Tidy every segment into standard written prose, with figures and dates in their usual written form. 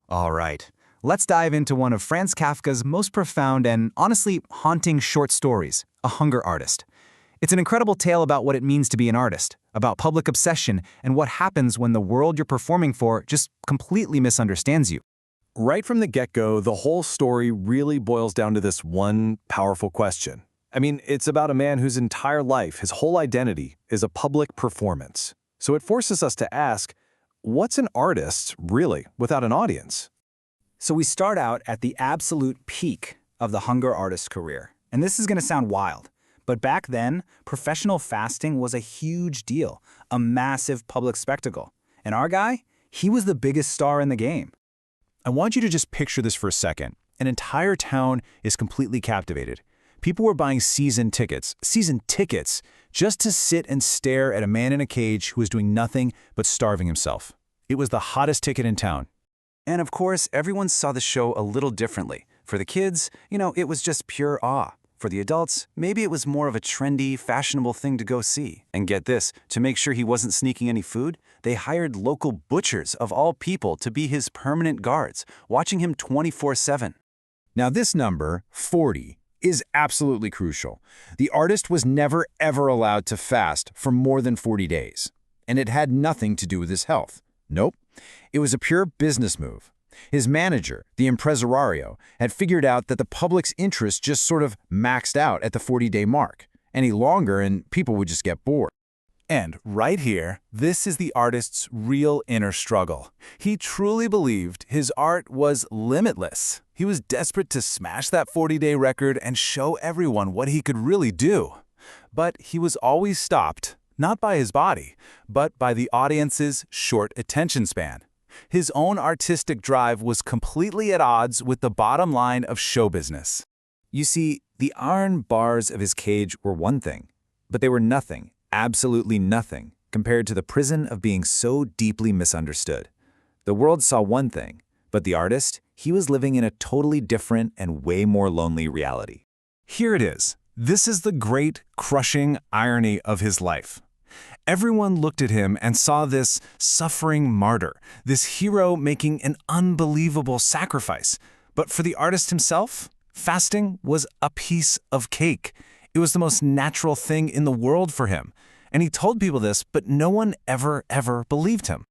All right, let's dive into one of Franz Kafka's most profound and honestly haunting short stories, A Hunger Artist. It's an incredible tale about what it means to be an artist, about public obsession, and what happens when the world you're performing for just completely misunderstands you. Right from the get-go, the whole story really boils down to this one powerful question. I mean, it's about a man whose entire life, his whole identity, is a public performance. So it forces us to ask, what's an artist, really, without an audience? So we start out at the absolute peak of the hunger artist's career. And this is going to sound wild, but back then, professional fasting was a huge deal, a massive public spectacle. And our guy, he was the biggest star in the game. I want you to just picture this for a second. An entire town is completely captivated. People were buying season tickets, just to sit and stare at a man in a cage who was doing nothing but starving himself. It was the hottest ticket in town. And of course, everyone saw the show a little differently. For the kids, it was just pure awe. For the adults, maybe it was more of a trendy, fashionable thing to go see. And get this, to make sure he wasn't sneaking any food, they hired local butchers of all people to be his permanent guards, watching him 24/7. Now this number, 40, is absolutely crucial. The artist was never ever allowed to fast for more than 40 days. And it had nothing to do with his health. Nope. It was a pure business move. His manager, the impresario, had figured out that the public's interest just sort of maxed out at the 40-day mark. Any longer and people would just get bored. And right here, this is the artist's real inner struggle. He truly believed his art was limitless. He was desperate to smash that 40-day record and show everyone what he could really do. But he was always stopped, not by his body, but by the audience's short attention span. His own artistic drive was completely at odds with the bottom line of show business. You see, the iron bars of his cage were one thing, but they were nothing, absolutely nothing, compared to the prison of being so deeply misunderstood. The world saw one thing, but the artist, he was living in a totally different and way more lonely reality. Here it is. This is the great, crushing irony of his life. Everyone looked at him and saw this suffering martyr, this hero making an unbelievable sacrifice. But for the artist himself, fasting was a piece of cake. It was the most natural thing in the world for him. And he told people this, but no one ever believed him.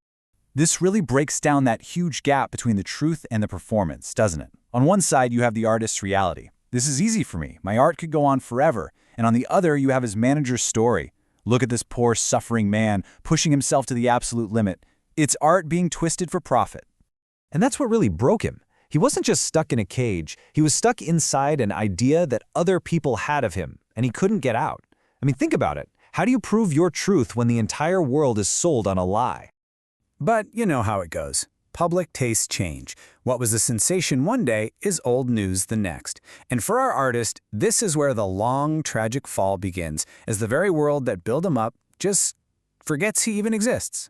This really breaks down that huge gap between the truth and the performance, doesn't it? On one side, you have the artist's reality. This is easy for me. My art could go on forever. And on the other, you have his manager's story. Look at this poor, suffering man pushing himself to the absolute limit. It's art being twisted for profit. And that's what really broke him. He wasn't just stuck in a cage. He was stuck inside an idea that other people had of him, and he couldn't get out. I mean, think about it. How do you prove your truth when the entire world is sold on a lie? But you know how it goes. Public tastes change. What was a sensation one day is old news the next. And for our artist, this is where the long, tragic fall begins, as the very world that built him up just forgets he even exists.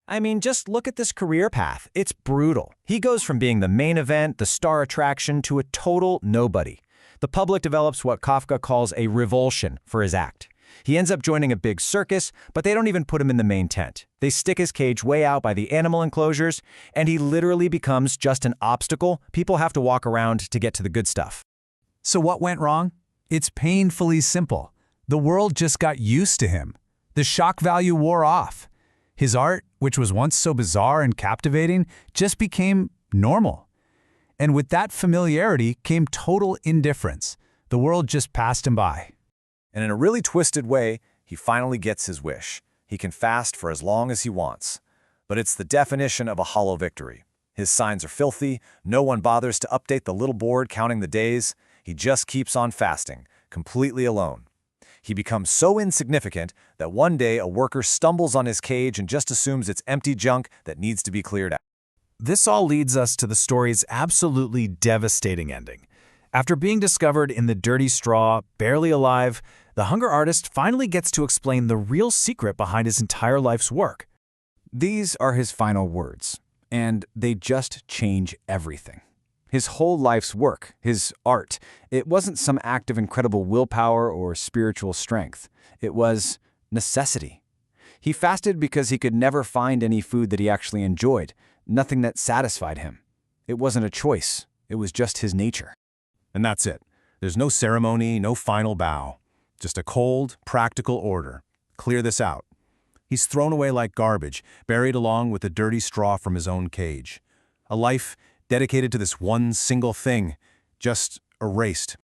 I mean, just look at this career path. It's brutal. He goes from being the main event, the star attraction, to a total nobody. The public develops what Kafka calls a revulsion for his act. He ends up joining a big circus, but they don't even put him in the main tent. They stick his cage way out by the animal enclosures, and he literally becomes just an obstacle people have to walk around to get to the good stuff. So what went wrong? It's painfully simple. The world just got used to him. The shock value wore off. His art, which was once so bizarre and captivating, just became normal. And with that familiarity came total indifference. The world just passed him by. And in a really twisted way, he finally gets his wish. He can fast for as long as he wants. But it's the definition of a hollow victory. His signs are filthy, no one bothers to update the little board counting the days. He just keeps on fasting, completely alone. He becomes so insignificant that one day a worker stumbles on his cage and just assumes it's empty junk that needs to be cleared out. This all leads us to the story's absolutely devastating ending. After being discovered in the dirty straw, barely alive, the hunger artist finally gets to explain the real secret behind his entire life's work. These are his final words, and they just change everything. His whole life's work, his art, it wasn't some act of incredible willpower or spiritual strength. It was necessity. He fasted because he could never find any food that he actually enjoyed, nothing that satisfied him. It wasn't a choice. It was just his nature. And that's it. There's no ceremony, no final bow. Just a cold, practical order. Clear this out. He's thrown away like garbage, buried along with the dirty straw from his own cage. A life dedicated to this one single thing, just erased.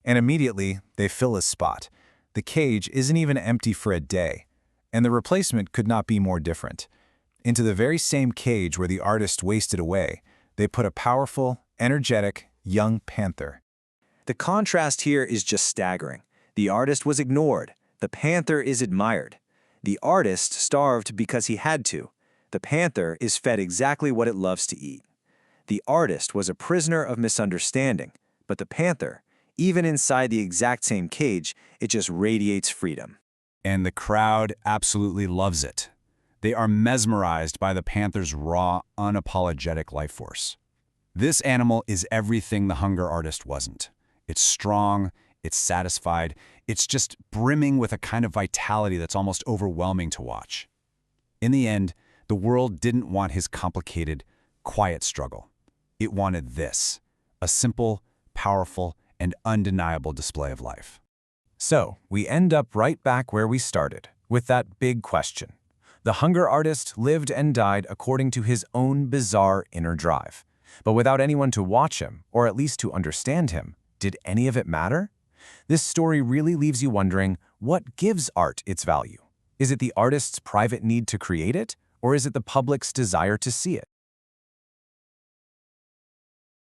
And immediately, they fill his spot. The cage isn't even empty for a day, and the replacement could not be more different. Into the very same cage where the artist wasted away, they put a powerful, energetic, young panther. The contrast here is just staggering. The artist was ignored. The panther is admired. The artist starved because he had to. The panther is fed exactly what it loves to eat. The artist was a prisoner of misunderstanding, but the panther, even inside the exact same cage, it just radiates freedom. And the crowd absolutely loves it. They are mesmerized by the panther's raw, unapologetic life force. This animal is everything the hunger artist wasn't. It's strong, it's satisfied, it's just brimming with a kind of vitality that's almost overwhelming to watch. In the end, the world didn't want his complicated, quiet struggle. It wanted this, a simple, powerful, and undeniable display of life. So, we end up right back where we started, with that big question. The hunger artist lived and died according to his own bizarre inner drive. But without anyone to watch him, or at least to understand him, did any of it matter? This story really leaves you wondering, what gives art its value? Is it the artist's private need to create it, or is it the public's desire to see it?